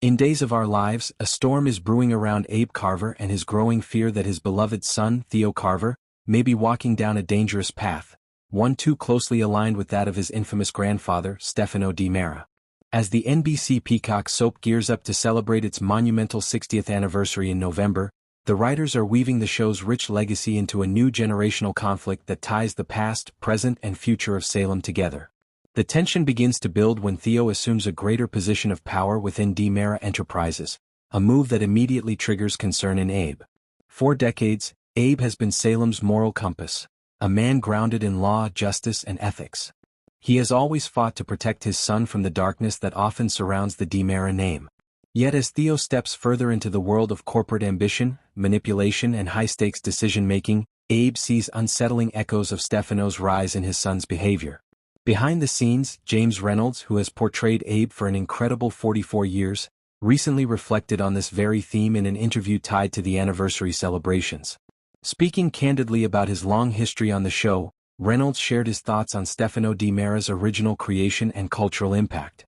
In Days of Our Lives, a storm is brewing around Abe Carver and his growing fear that his beloved son, Theo Carver, may be walking down a dangerous path, one too closely aligned with that of his infamous grandfather, Stefano Di Mera. As the NBC Peacock soap gears up to celebrate its monumental 60th anniversary in November, the writers are weaving the show's rich legacy into a new generational conflict that ties the past, present, and future of Salem together. The tension begins to build when Theo assumes a greater position of power within Di Mera Enterprises, a move that immediately triggers concern in Abe. For decades, Abe has been Salem's moral compass, a man grounded in law, justice, and ethics. He has always fought to protect his son from the darkness that often surrounds the Di Mera name. Yet as Theo steps further into the world of corporate ambition, manipulation, and high-stakes decision-making, Abe sees unsettling echoes of Stefano's rise in his son's behavior. Behind the scenes, James Reynolds, who has portrayed Abe for an incredible 44 years, recently reflected on this very theme in an interview tied to the anniversary celebrations. Speaking candidly about his long history on the show, Reynolds shared his thoughts on Stefano Di Mera's original creation and cultural impact.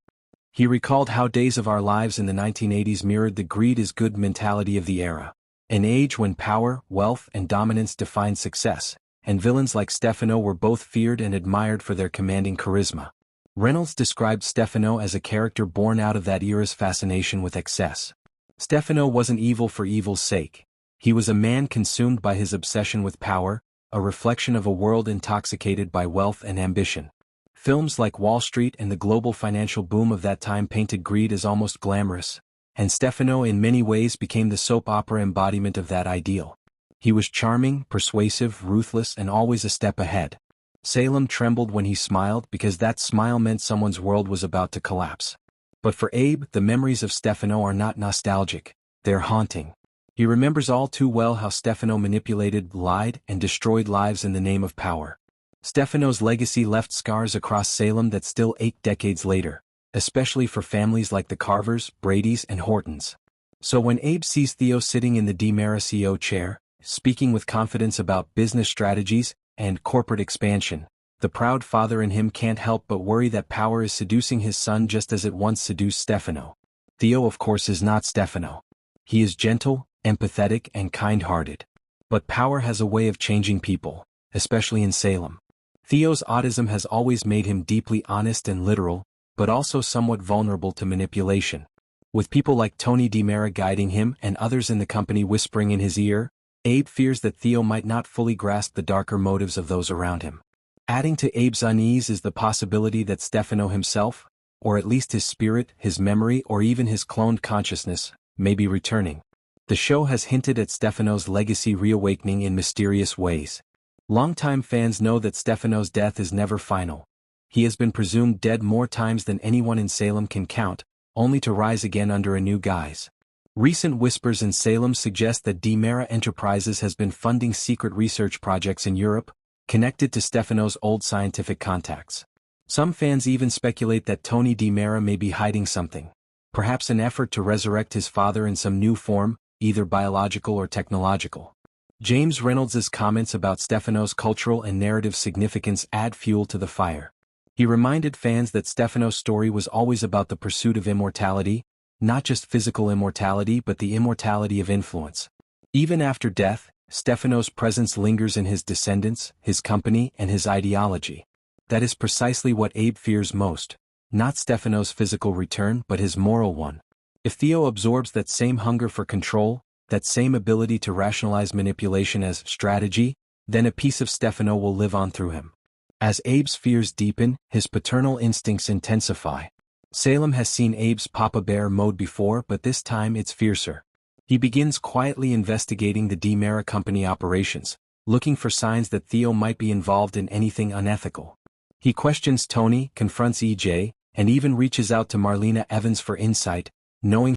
He recalled how Days of Our Lives in the 1980s mirrored the greed is good mentality of the era, an age when power, wealth, and dominance defined success, and villains like Stefano were both feared and admired for their commanding charisma. Reynolds described Stefano as a character born out of that era's fascination with excess. Stefano wasn't evil for evil's sake. He was a man consumed by his obsession with power, a reflection of a world intoxicated by wealth and ambition. Films like Wall Street and the global financial boom of that time painted greed as almost glamorous, and Stefano in many ways became the soap opera embodiment of that ideal. He was charming, persuasive, ruthless, and always a step ahead. Salem trembled when he smiled because that smile meant someone's world was about to collapse. But for Abe, the memories of Stefano are not nostalgic, they're haunting. He remembers all too well how Stefano manipulated, lied, and destroyed lives in the name of power. Stefano's legacy left scars across Salem that still ache decades later, especially for families like the Carvers, Bradys, and Hortons. So when Abe sees Theo sitting in the Di Mera CEO chair, speaking with confidence about business strategies and corporate expansion, the proud father in him can't help but worry that power is seducing his son just as it once seduced Stefano. Theo, of course, is not Stefano. He is gentle, empathetic, and kind-hearted. But power has a way of changing people, especially in Salem. Theo's autism has always made him deeply honest and literal, but also somewhat vulnerable to manipulation. With people like Tony Di Mera guiding him and others in the company whispering in his ear, Abe fears that Theo might not fully grasp the darker motives of those around him. Adding to Abe's unease is the possibility that Stefano himself, or at least his spirit, his memory, or even his cloned consciousness, may be returning. The show has hinted at Stefano's legacy reawakening in mysterious ways. Longtime fans know that Stefano's death is never final. He has been presumed dead more times than anyone in Salem can count, only to rise again under a new guise. Recent whispers in Salem suggest that Di Mera Enterprises has been funding secret research projects in Europe, connected to Stefano's old scientific contacts. Some fans even speculate that Tony Di Mera may be hiding something, perhaps an effort to resurrect his father in some new form, either biological or technological. James Reynolds' comments about Stefano's cultural and narrative significance add fuel to the fire. He reminded fans that Stefano's story was always about the pursuit of immortality, not just physical immortality but the immortality of influence. Even after death, Stefano's presence lingers in his descendants, his company, and his ideology. That is precisely what Abe fears most, not Stefano's physical return but his moral one. If Theo absorbs that same hunger for control, that same ability to rationalize manipulation as strategy, then a piece of Stefano will live on through him. As Abe's fears deepen, his paternal instincts intensify. Salem has seen Abe's Papa Bear mode before, but this time it's fiercer. He begins quietly investigating the Di Mera company operations, looking for signs that Theo might be involved in anything unethical. He questions Tony, confronts EJ, and even reaches out to Marlena Evans for insight, knowing